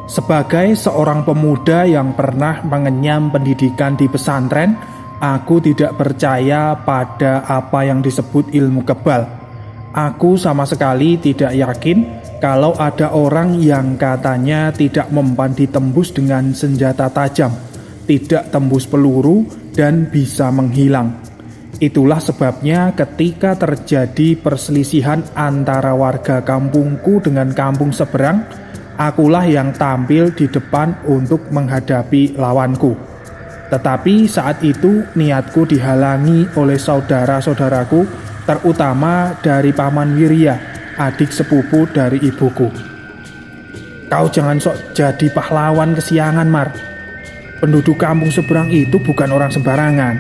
Sebagai seorang pemuda yang pernah mengenyam pendidikan di pesantren, aku tidak percaya pada apa yang disebut ilmu kebal. Aku sama sekali tidak yakin kalau ada orang yang katanya tidak mempan ditembus dengan senjata tajam, tidak tembus peluru, dan bisa menghilang. Itulah sebabnya ketika terjadi perselisihan antara warga kampungku dengan kampung seberang, akulah yang tampil di depan untuk menghadapi lawanku. Tetapi saat itu niatku dihalangi oleh saudara-saudaraku, terutama dari Paman Wirya, adik sepupu dari ibuku. Kau jangan sok jadi pahlawan kesiangan, Mar. Penduduk kampung seberang itu bukan orang sembarangan.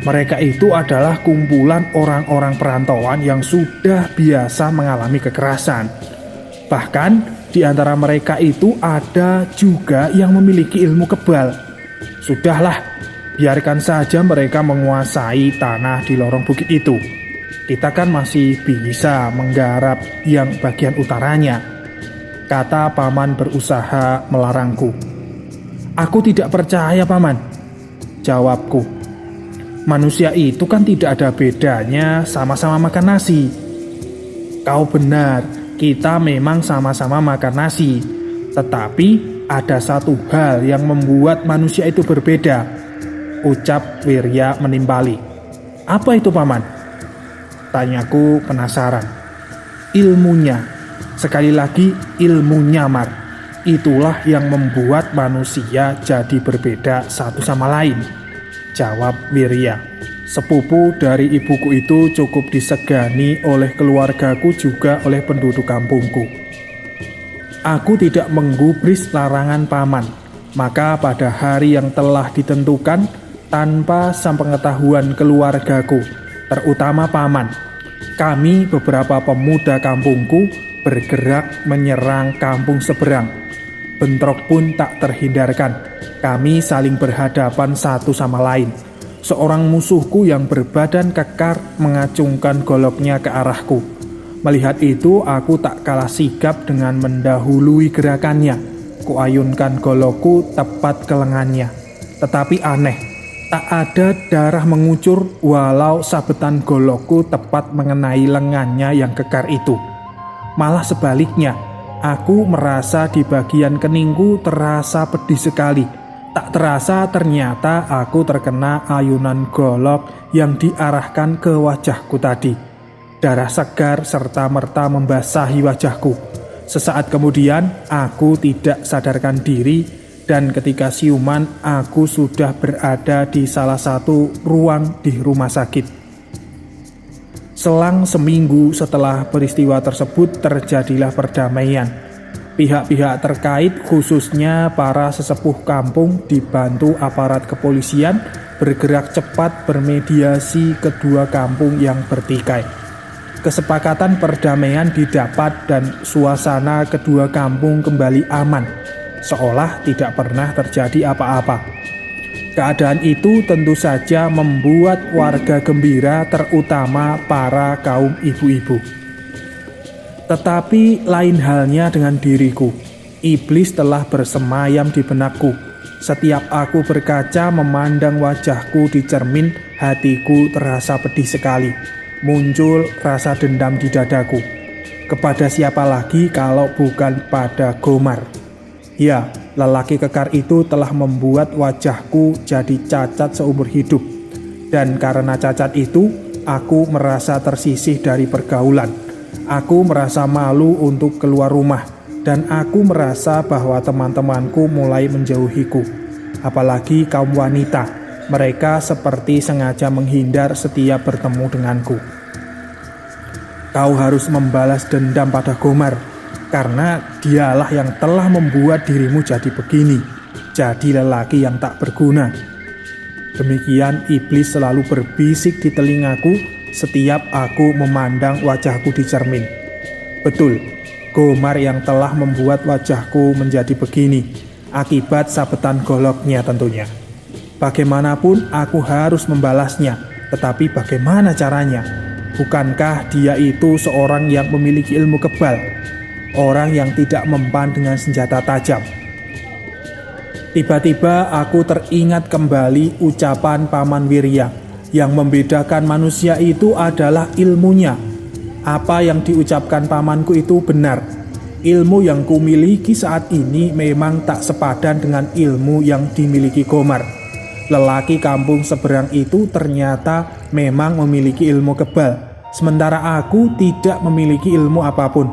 Mereka itu adalah kumpulan orang-orang perantauan yang sudah biasa mengalami kekerasan. Bahkan di antara mereka itu ada juga yang memiliki ilmu kebal. Sudahlah, biarkan saja mereka menguasai tanah di lorong bukit itu. Kita kan masih bisa menggarap yang bagian utaranya, kata Paman berusaha melarangku. Aku tidak percaya, Paman, jawabku. Manusia itu kan tidak ada bedanya, sama-sama makan nasi. Kau benar, kita memang sama-sama makan nasi. Tetapi ada satu hal yang membuat manusia itu berbeda, ucap Wirya menimpali. Apa itu, Paman? Tanyaku penasaran. Ilmunya. Sekali lagi ilmunya, Mar. Itulah yang membuat manusia jadi berbeda satu sama lain, jawab Wirya. Sepupu dari ibuku itu cukup disegani oleh keluargaku juga oleh penduduk kampungku. Aku tidak menggubris larangan Paman, maka pada hari yang telah ditentukan, tanpa sepengetahuan keluargaku, terutama Paman, kami beberapa pemuda kampungku bergerak menyerang kampung seberang. Bentrok pun tak terhindarkan. Kami saling berhadapan satu sama lain. Seorang musuhku yang berbadan kekar mengacungkan goloknya ke arahku. Melihat itu, aku tak kalah sigap dengan mendahului gerakannya. Kuayunkan golokku tepat ke lengannya. Tetapi aneh, tak ada darah mengucur walau sabetan golokku tepat mengenai lengannya yang kekar itu. Malah sebaliknya, aku merasa di bagian keningku terasa pedih sekali. Tak terasa ternyata aku terkena ayunan golok yang diarahkan ke wajahku tadi. Darah segar serta-merta membasahi wajahku. Sesaat kemudian aku tidak sadarkan diri dan ketika siuman aku sudah berada di salah satu ruang di rumah sakit. Selang seminggu setelah peristiwa tersebut terjadilah perdamaian. Pihak-pihak terkait khususnya para sesepuh kampung dibantu aparat kepolisian bergerak cepat bermediasi kedua kampung yang bertikai. Kesepakatan perdamaian didapat dan suasana kedua kampung kembali aman, seolah tidak pernah terjadi apa-apa. Keadaan itu tentu saja membuat warga gembira, terutama para kaum ibu-ibu. Tetapi lain halnya dengan diriku. Iblis telah bersemayam di benakku. Setiap aku berkaca memandang wajahku di cermin, hatiku terasa pedih sekali. Muncul rasa dendam di dadaku. Kepada siapa lagi kalau bukan pada Gomar? Ya, lelaki kekar itu telah membuat wajahku jadi cacat seumur hidup. Dan karena cacat itu, aku merasa tersisih dari pergaulan. Aku merasa malu untuk keluar rumah, dan aku merasa bahwa teman-temanku mulai menjauhiku. Apalagi kaum wanita, mereka seperti sengaja menghindar setiap bertemu denganku. Kau harus membalas dendam pada Gomar, karena dialah yang telah membuat dirimu jadi begini, jadi lelaki yang tak berguna. Demikian iblis selalu berbisik di telingaku setiap aku memandang wajahku di cermin. Betul, Gomar yang telah membuat wajahku menjadi begini, akibat sabetan goloknya tentunya. Bagaimanapun aku harus membalasnya, tetapi bagaimana caranya? Bukankah dia itu seorang yang memiliki ilmu kebal? Orang yang tidak mempan dengan senjata tajam. Tiba-tiba aku teringat kembali ucapan Paman Wirya. Yang membedakan manusia itu adalah ilmunya. Apa yang diucapkan pamanku itu benar. Ilmu yang kumiliki saat ini memang tak sepadan dengan ilmu yang dimiliki Gomar. Lelaki kampung seberang itu ternyata memang memiliki ilmu kebal, sementara aku tidak memiliki ilmu apapun.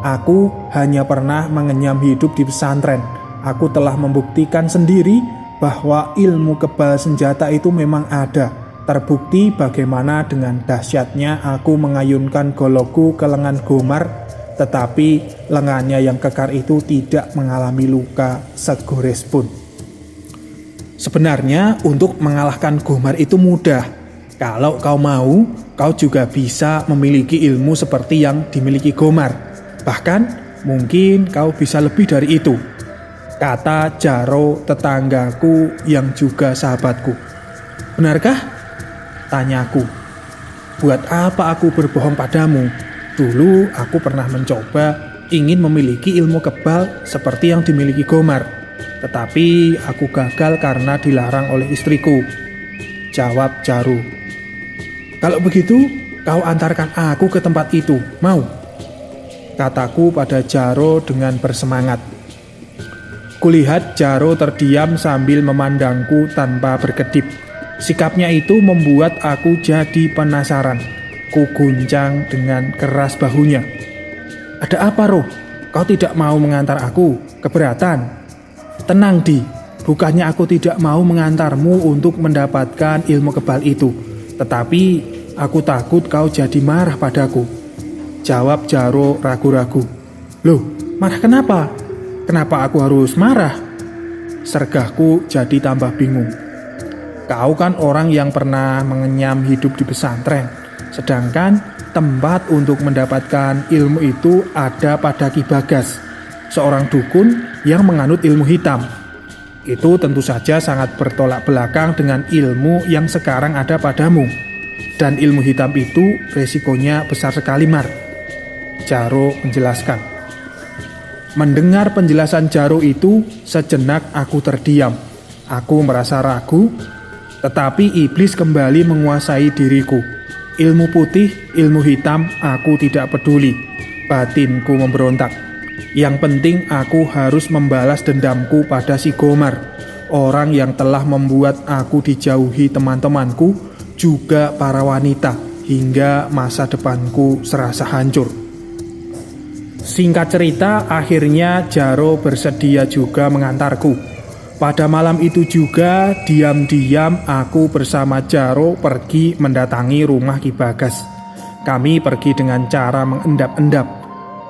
Aku hanya pernah mengenyam hidup di pesantren. Aku telah membuktikan sendiri bahwa ilmu kebal senjata itu memang ada. Terbukti bagaimana dengan dahsyatnya aku mengayunkan golokku ke lengan Gomar, tetapi lengannya yang kekar itu tidak mengalami luka segores pun. Sebenarnya untuk mengalahkan Gomar itu mudah. Kalau kau mau, kau juga bisa memiliki ilmu seperti yang dimiliki Gomar. Bahkan mungkin kau bisa lebih dari itu, kata Jaro, tetanggaku yang juga sahabatku. Benarkah? Tanyaku. Buat apa aku berbohong padamu? Dulu aku pernah mencoba ingin memiliki ilmu kebal seperti yang dimiliki Gomar, tetapi aku gagal karena dilarang oleh istriku, jawab Jaro. Kalau begitu, kau antarkan aku ke tempat itu, mau? Kataku pada Jaro dengan bersemangat. Kulihat Jaro terdiam sambil memandangku tanpa berkedip. Sikapnya itu membuat aku jadi penasaran. Ku guncang dengan keras bahunya. Ada apa, Roh? Kau tidak mau mengantar aku? Keberatan? Tenang, Di. Bukannya aku tidak mau mengantarmu untuk mendapatkan ilmu kebal itu, tetapi aku takut kau jadi marah padaku, jawab Jaro ragu-ragu. Loh, marah kenapa? Kenapa aku harus marah? Sergahku jadi tambah bingung. Kau kan orang yang pernah mengenyam hidup di pesantren, sedangkan tempat untuk mendapatkan ilmu itu ada pada Ki Bagas, seorang dukun yang menganut ilmu hitam. Itu tentu saja sangat bertolak belakang dengan ilmu yang sekarang ada padamu. Dan ilmu hitam itu resikonya besar sekali, Mar, Jaro menjelaskan. Mendengar penjelasan Jaro itu, sejenak aku terdiam. Aku merasa ragu, tetapi iblis kembali menguasai diriku. Ilmu putih, ilmu hitam, aku tidak peduli. Batinku memberontak. Yang penting aku harus membalas dendamku pada si Gomar, orang yang telah membuat aku dijauhi teman-temanku, juga para wanita, hingga masa depanku serasa hancur. Singkat cerita, akhirnya Jaro bersedia juga mengantarku. Pada malam itu juga, diam-diam aku bersama Jaro pergi mendatangi rumah Ki Bagas. Kami pergi dengan cara mengendap-endap.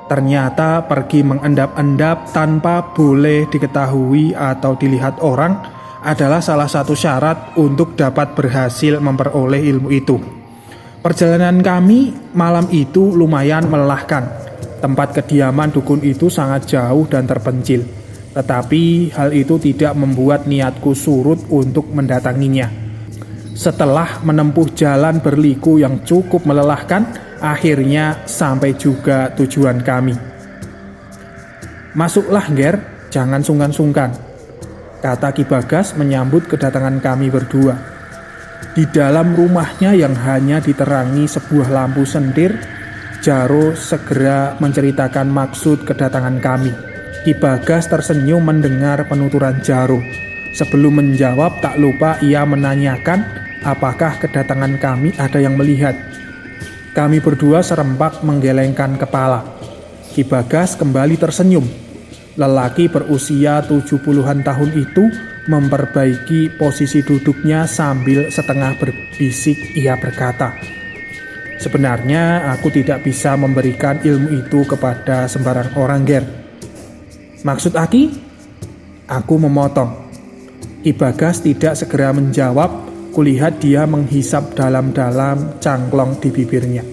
Ternyata pergi mengendap-endap tanpa boleh diketahui atau dilihat orang adalah salah satu syarat untuk dapat berhasil memperoleh ilmu itu. Perjalanan kami malam itu lumayan melelahkan. Tempat kediaman dukun itu sangat jauh dan terpencil. Tetapi hal itu tidak membuat niatku surut untuk mendatanginya. Setelah menempuh jalan berliku yang cukup melelahkan, akhirnya sampai juga tujuan kami. Masuklah, Ger, jangan sungkan-sungkan, kata Ki Bagas menyambut kedatangan kami berdua. Di dalam rumahnya yang hanya diterangi sebuah lampu sentir, Jaro segera menceritakan maksud kedatangan kami. Ki Bagas tersenyum mendengar penuturan Jaro. Sebelum menjawab, tak lupa ia menanyakan apakah kedatangan kami ada yang melihat. Kami berdua serempak menggelengkan kepala. Ki Bagas kembali tersenyum. Lelaki berusia 70-an tahun itu memperbaiki posisi duduknya sambil setengah berbisik ia berkata, sebenarnya aku tidak bisa memberikan ilmu itu kepada sembarang orang, Ger. Maksud Aki? Aku memotong. Ki Bagas tidak segera menjawab. Kulihat dia menghisap dalam-dalam cangklong di bibirnya.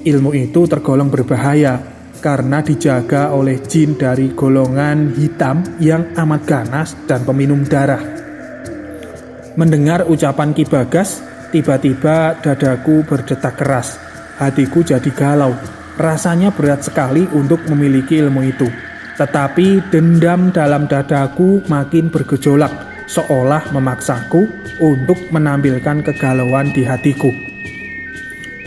Ilmu itu tergolong berbahaya karena dijaga oleh jin dari golongan hitam yang amat ganas dan peminum darah. Mendengar ucapan Ki Bagas, tiba-tiba dadaku berdetak keras. Hatiku jadi galau. Rasanya berat sekali untuk memiliki ilmu itu. Tetapi dendam dalam dadaku makin bergejolak, seolah memaksaku untuk menampilkan kegalauan di hatiku.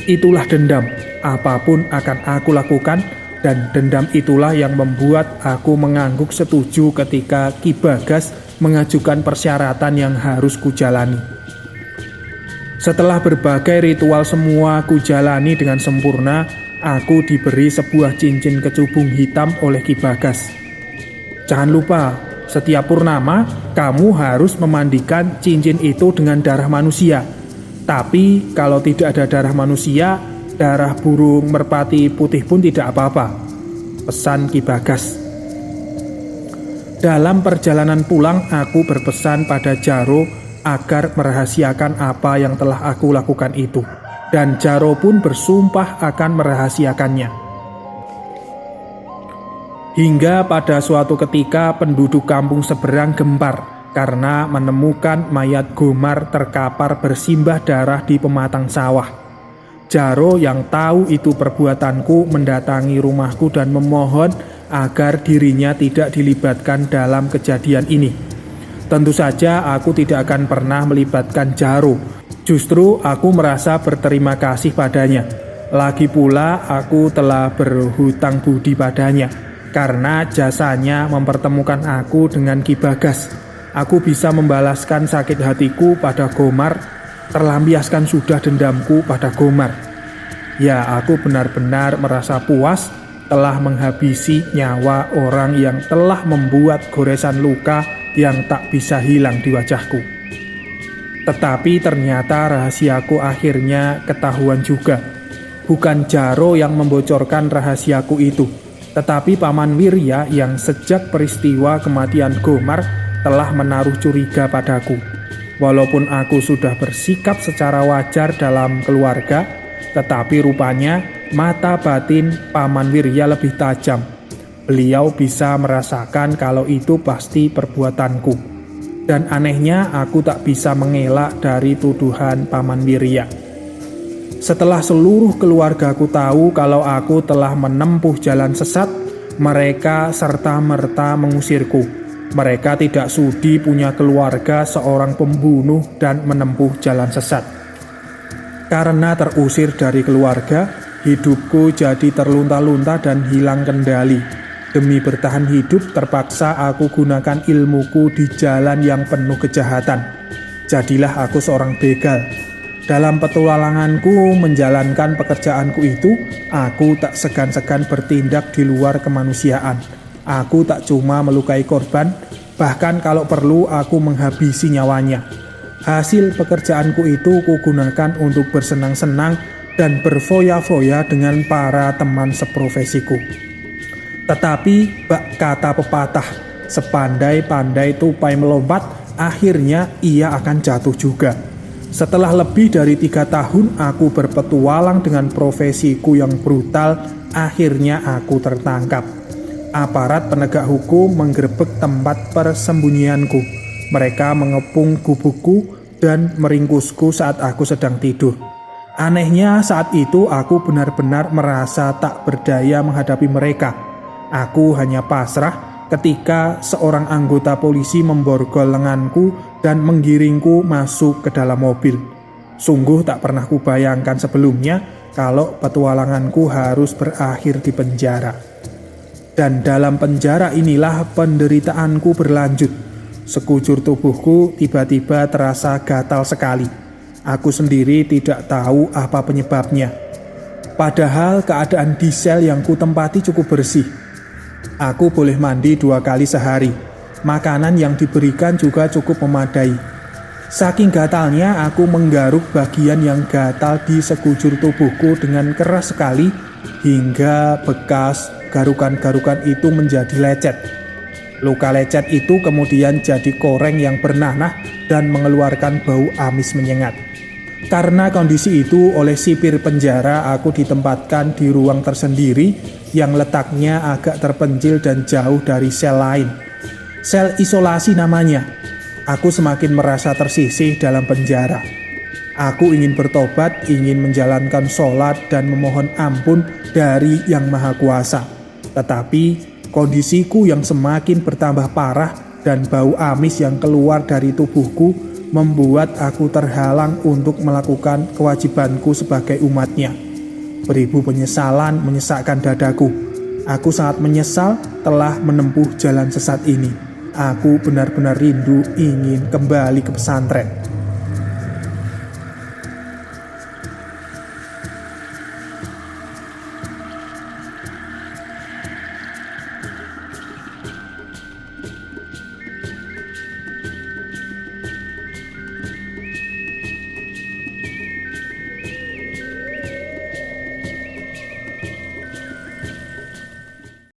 Itulah dendam, apapun akan aku lakukan, dan dendam itulah yang membuat aku mengangguk setuju ketika Ki Bagas mengajukan persyaratan yang harus kujalani. Setelah berbagai ritual semua kujalani dengan sempurna, aku diberi sebuah cincin kecubung hitam oleh Ki Bagas. Jangan lupa, setiap purnama kamu harus memandikan cincin itu dengan darah manusia. Tapi kalau tidak ada darah manusia, darah burung merpati putih pun tidak apa-apa, pesan Ki Bagas. Dalam perjalanan pulang, aku berpesan pada Jaro agar merahasiakan apa yang telah aku lakukan itu. Dan Jaro pun bersumpah akan merahasiakannya. Hingga pada suatu ketika penduduk kampung seberang gempar karena menemukan mayat Gomar terkapar bersimbah darah di pematang sawah. Jaro yang tahu itu perbuatanku mendatangi rumahku dan memohon agar dirinya tidak dilibatkan dalam kejadian ini. Tentu saja aku tidak akan pernah melibatkan Jaro. Justru aku merasa berterima kasih padanya. Lagi pula aku telah berhutang budi padanya karena jasanya mempertemukan aku dengan Ki Bagas. Aku bisa membalaskan sakit hatiku pada Gomar, terlampiaskan sudah dendamku pada Gomar. Ya, aku benar-benar merasa puas telah menghabisi nyawa orang yang telah membuat goresan luka yang tak bisa hilang di wajahku. Tetapi ternyata rahasiaku akhirnya ketahuan juga. Bukan Jaro yang membocorkan rahasiaku itu, tetapi Paman Wirya yang sejak peristiwa kematian Gomar telah menaruh curiga padaku. Walaupun aku sudah bersikap secara wajar dalam keluarga, tetapi rupanya mata batin Paman Wirya lebih tajam. Beliau bisa merasakan kalau itu pasti perbuatanku. Dan anehnya aku tak bisa mengelak dari tuduhan Paman Wirya. Setelah seluruh keluargaku tahu kalau aku telah menempuh jalan sesat, mereka serta-merta mengusirku. Mereka tidak sudi punya keluarga seorang pembunuh dan menempuh jalan sesat. Karena terusir dari keluarga, hidupku jadi terlunta-lunta dan hilang kendali. Demi bertahan hidup, terpaksa aku gunakan ilmuku di jalan yang penuh kejahatan. Jadilah aku seorang begal. Dalam petualanganku menjalankan pekerjaanku itu, aku tak segan-segan bertindak di luar kemanusiaan. Aku tak cuma melukai korban, bahkan kalau perlu aku menghabisi nyawanya. Hasil pekerjaanku itu kugunakan untuk bersenang-senang dan berfoya-foya dengan para teman seprofesiku. Tetapi bak kata pepatah, sepandai-pandai tupai melompat, akhirnya ia akan jatuh juga. Setelah lebih dari 3 tahun aku berpetualang dengan profesiku yang brutal, akhirnya aku tertangkap. Aparat penegak hukum menggerebek tempat persembunyianku. Mereka mengepung gubukku dan meringkusku saat aku sedang tidur. Anehnya saat itu aku benar-benar merasa tak berdaya menghadapi mereka. Aku hanya pasrah ketika seorang anggota polisi memborgol lenganku dan menggiringku masuk ke dalam mobil. Sungguh tak pernah kubayangkan sebelumnya kalau petualanganku harus berakhir di penjara. Dan dalam penjara inilah penderitaanku berlanjut. Sekujur tubuhku tiba-tiba terasa gatal sekali. Aku sendiri tidak tahu apa penyebabnya. Padahal keadaan di sel yang kutempati cukup bersih. Aku boleh mandi 2 kali sehari. Makanan yang diberikan juga cukup memadai. Saking gatalnya aku menggaruk bagian yang gatal di sekujur tubuhku dengan keras sekali hingga bekas garukan-garukan itu menjadi lecet. Luka lecet itu kemudian jadi koreng yang bernanah dan mengeluarkan bau amis menyengat. Karena kondisi itu, oleh sipir penjara aku ditempatkan di ruang tersendiri yang letaknya agak terpencil dan jauh dari sel lain. Sel isolasi namanya. Aku semakin merasa tersisih dalam penjara. Aku ingin bertobat, ingin menjalankan sholat dan memohon ampun dari Yang Maha Kuasa. Tetapi Kondisiku yang semakin bertambah parah dan bau amis yang keluar dari tubuhku membuat aku terhalang untuk melakukan kewajibanku sebagai umatnya. Beribu penyesalan menyesakkan dadaku. Aku sangat menyesal telah menempuh jalan sesat ini. Aku benar-benar rindu ingin kembali ke pesantren.